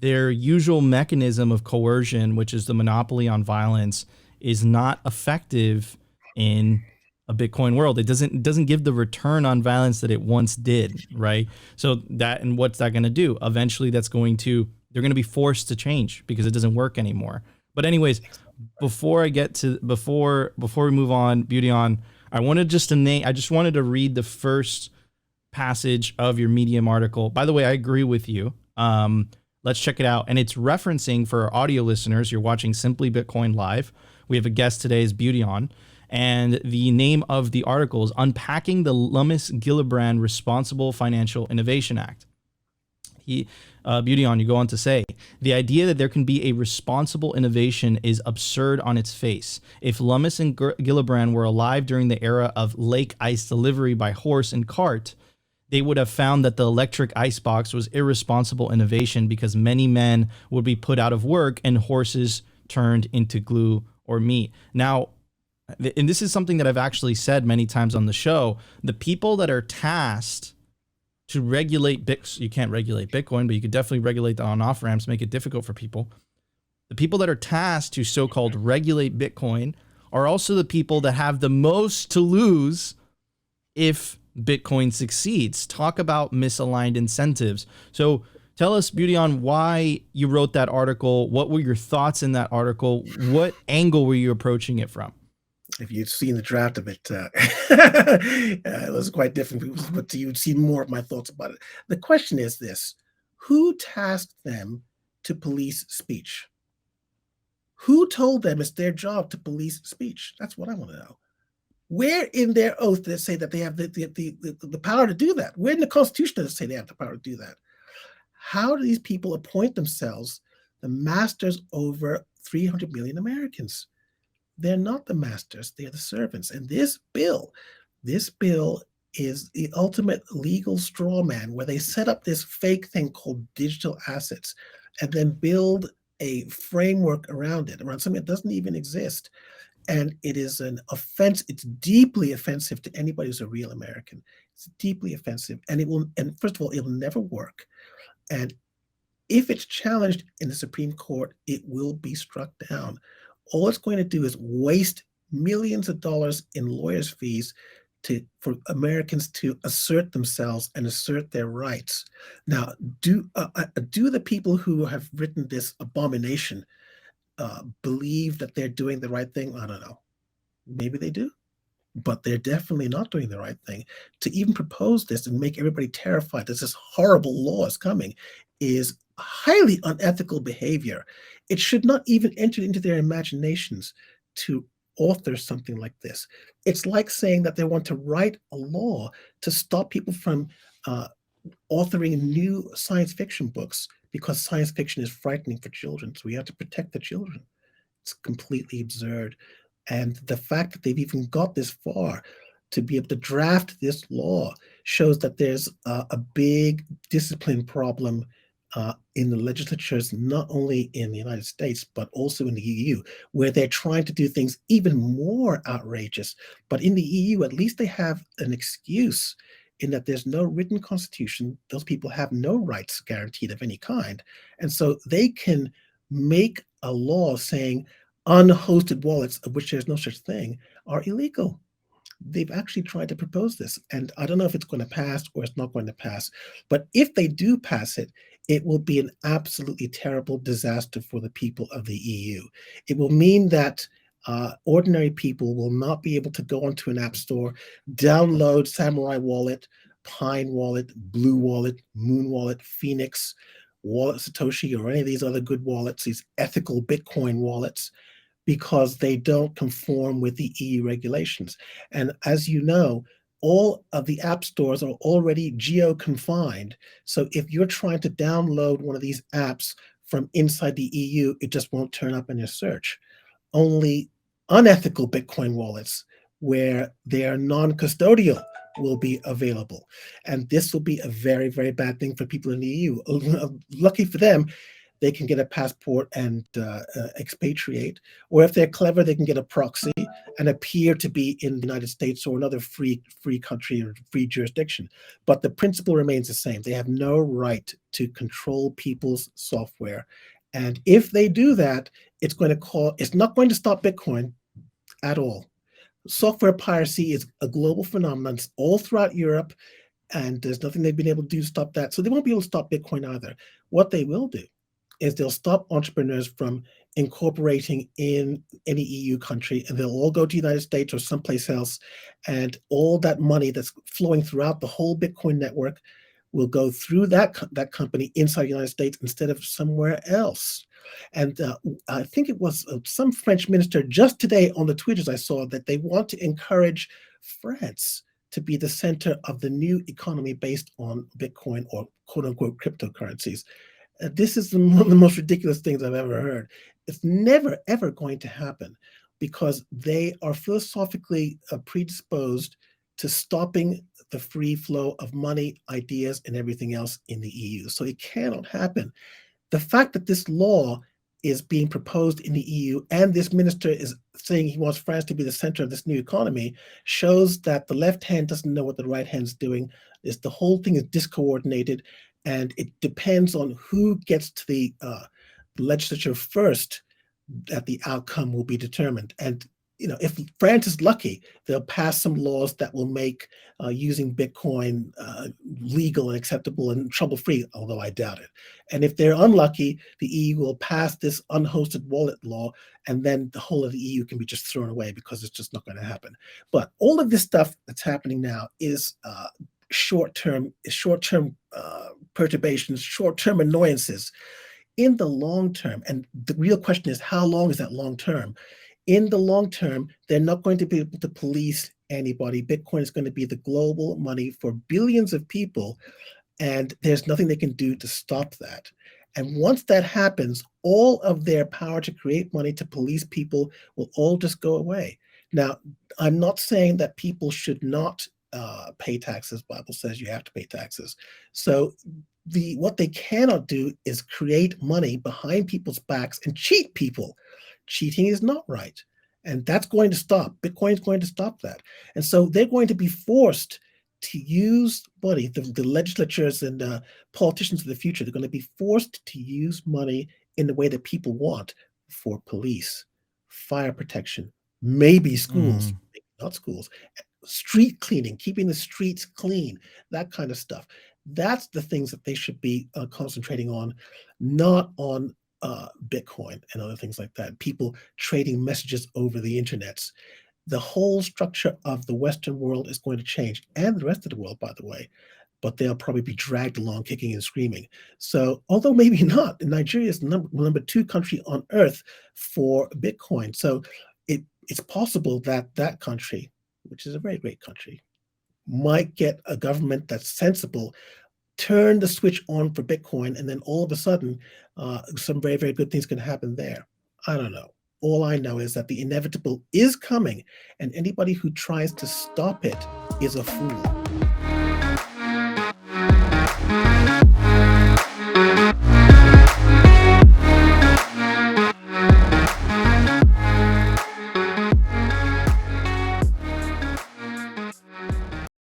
their usual mechanism of coercion, which is the monopoly on violence, is not effective in a Bitcoin world. It doesn't give the return on violence that it once did, right? So that, and what's that going to do? Eventually they're going to be forced to change because it doesn't work anymore. But anyways, before we move on, BEAUTYON, I just wanted to read the first passage of your Medium article. By the way, I agree with you. Let's check it out. And it's referencing, for our audio listeners, you're watching Simply Bitcoin Live. We have a guest today, is BEAUTYON. And the name of the article is Unpacking the Lummis-Gillibrand Responsible Financial Innovation Act. BEAUTYON, you go on to say, the idea that there can be a responsible innovation is absurd on its face. If Lummis and Gillibrand were alive during the era of lake ice delivery by horse and cart, they would have found that the electric icebox was irresponsible innovation because many men would be put out of work and horses turned into glue or meat. Now, and this is something that I've actually said many times on the show, the people that are tasked to regulate you can't regulate Bitcoin, but you could definitely regulate the on-off ramps, make it difficult for people. The people that are tasked to so-called regulate Bitcoin are also the people that have the most to lose if Bitcoin succeeds. Talk about misaligned incentives. So tell us, BEAUTYON, why you wrote that article. What were your thoughts in that article? What angle were you approaching it from? If you'd seen the draft of it, it was quite different, but you'd see more of my thoughts about it. The question is this: who tasked them to police speech? Who told them it's their job to police speech? That's what I want to know. Where in their oath did it say that they have the power to do that? Where in the Constitution does it say they have the power to do that? How do these people appoint themselves the masters over 300 million Americans? They're not the masters, they're the servants. And this bill is the ultimate legal straw man, where they set up this fake thing called digital assets and then build a framework around it, around something that doesn't even exist. And it is an offense. It's deeply offensive to anybody who's a real American. It's deeply offensive. And first of all, it'll never work. And if it's challenged in the Supreme Court, it will be struck down. All it's going to do is waste millions of dollars in lawyers' fees for Americans to assert themselves and assert their rights. Now, do the people who have written this abomination believe that they're doing the right thing? I don't know. Maybe they do, but they're definitely not doing the right thing. To even propose this and make everybody terrified that this horrible law is coming is highly unethical behavior. It should not even enter into their imaginations to author something like this. It's like saying that they want to write a law to stop people from authoring new science fiction books because science fiction is frightening for children. So we have to protect the children. It's completely absurd. And the fact that they've even got this far to be able to draft this law shows that there's a big discipline problem in the legislatures, not only in the United States, but also in the EU, where they're trying to do things even more outrageous. But in the EU, at least they have an excuse in that there's no written constitution. Those people have no rights guaranteed of any kind. And so they can make a law saying unhosted wallets, of which there's no such thing, are illegal. They've actually tried to propose this. And I don't know if it's going to pass or it's not going to pass. But if they do pass it, it will be an absolutely terrible disaster for the people of the EU. It will mean that ordinary people will not be able to go onto an app store, download Samurai Wallet, Pine Wallet, Blue Wallet, Moon Wallet, Phoenix, Wallet Satoshi, or any of these other good wallets, these ethical Bitcoin wallets, because they don't conform with the EU regulations. And as you know, all of the app stores are already geo-confined. So if you're trying to download one of these apps from inside the EU, it just won't turn up in your search. Only unethical Bitcoin wallets, where they are non-custodial, will be available. And this will be a very, very bad thing for people in the EU. Lucky for them, they can get a passport and expatriate. Or if they're clever, they can get a proxy and appear to be in the United States or another free country or free jurisdiction. But the principle remains the same. They have no right to control people's software. And if they do that, it's not going to stop Bitcoin at all. Software piracy is a global phenomenon. It's all throughout Europe, and there's nothing they've been able to do to stop that. So they won't be able to stop Bitcoin either. What they will do is they'll stop entrepreneurs from incorporating in any EU country, and they'll all go to the United States or someplace else, and all that money that's flowing throughout the whole Bitcoin network will go through that company inside the United States instead of somewhere else. And I think it was some French minister just today on the Twitters I saw that they want to encourage France to be the center of the new economy based on Bitcoin or quote unquote cryptocurrencies. This is one of the most ridiculous things I've ever heard. It's never, ever going to happen because they are philosophically predisposed to stopping the free flow of money, ideas, and everything else in the EU. So it cannot happen. The fact that this law is being proposed in the EU and this minister is saying he wants France to be the center of this new economy shows that the left hand doesn't know what the right hand's doing. The whole thing is discoordinated, and it depends on who gets to the legislature first that the outcome will be determined. And if France is lucky, they'll pass some laws that will make using Bitcoin legal and acceptable and trouble-free, although I doubt it. And if they're unlucky, the EU will pass this unhosted wallet law, and then the whole of the EU can be just thrown away because it's just not going to happen. But all of this stuff that's happening now is short-term perturbations, short-term annoyances. In the long term, and the real question is, how long is that long term? In the long term, they're not going to be able to police anybody. Bitcoin is going to be the global money for billions of people, and there's nothing they can do to stop that. And once that happens, all of their power to create money, to police people, will all just go away. Now, I'm not saying that people should not pay taxes. The Bible says you have to pay taxes. So what they cannot do is create money behind people's backs and cheat people. Cheating is not right. And that's going to stop. Bitcoin is going to stop that. And so they're going to be forced to use money. The legislatures and politicians of the future, they're going to be forced to use money in the way that people want for police, fire protection, maybe schools, maybe not schools, street cleaning, keeping the streets clean, that kind of stuff. That's the things that they should be concentrating on, not on Bitcoin and other things like that. People trading messages over the internets. The whole structure of the Western world is going to change, and the rest of the world, by the way, but they'll probably be dragged along kicking and screaming. So, although maybe not, Nigeria is number 2 country on earth for Bitcoin. So it's possible that that country, which is a very great country, might get a government that's sensible, turn the switch on for Bitcoin, and then all of a sudden, some very, very good things can happen there. I don't know. All I know is that the inevitable is coming, and anybody who tries to stop it is a fool.